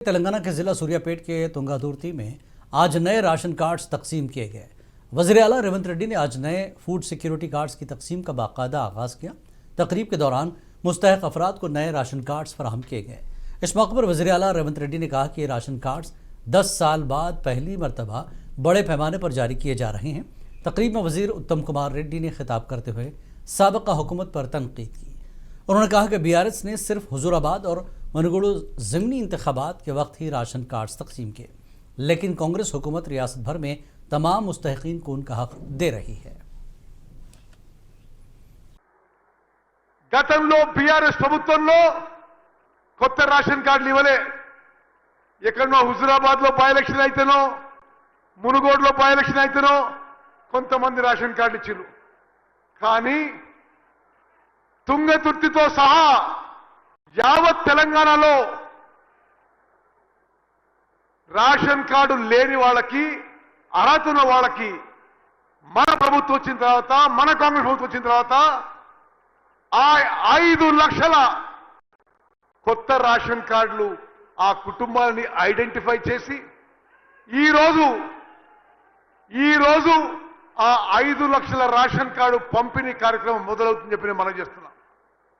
तेलंगाना के जिला सूर्यापेट के तुंगादुर्ती में आज नए राशन कार्ड्स तकसीम किए गए। वज़ीर आला रेवंत रेड्डी ने आज नए फूड सिक्योरिटी कार्ड्स की तकसीम का बाकायदा आगाज़ किया। तकरीब के दौरान मुस्तहक अफराद को नए राशन कार्ड्स फराहम किए गए। इस मौके पर वज़ीर आला रेवंत रेड्डी ने कहा कि ये राशन कार्ड्स 10 साल बाद पहली मरतबा बड़े पैमाने पर जारी किए जा रहे हैं। तकरीब में वज़ीर उत्तम कुमार रेड्डी ने खिताब करते हुए साबिक़ा हुकूमत पर तनकीद की। उन्होंने कहा कि BRS ने सिर्फ हुजूराबाद और मनगुरु ज़िमनी इंतखाबात के वक्त ही राशन कार्ड्स तकसीम किए, लेकिन कांग्रेस हुकूमत रियासत भर में तमाम मुस्तहिकीन को उनका हक दे रही है। గతంలో BRS ప్రభుత్వంలో కొత్త రేషన్ కార్డులు ఇవ్వలే. ఎక్కడో హుజూరాబాద్ లో బై ఎలక్షన్ అయితేనో మునుగోడులో బై ఎలక్షన్ అయితేనో కొంతమంది రేషన్ కార్డులు ఇచ్చారు. కానీ తుంగతుర్తితో సహా యావత్ తెలంగాణలో రేషన్ కార్డు లేని వాళ్ళకి అర్హత ఉన్న వాళ్ళకి మన ప్రభుత్వం వచ్చిన తర్వాత మన కాంగ్రెస్ ప్రభుత్వం వచ్చిన తర్వాత 5 లక్షల కొత్త రేషన్ కార్డులు ఆ కుటుంబాలని ఐడెంటిఫై చేసి ఈ రోజు ఆ 5 లక్షల రేషన్ కార్డు పంపిణీ కార్యక్రమం మొదలవుతుందని చెప్పి నేను మనం చేస్తున్నాను.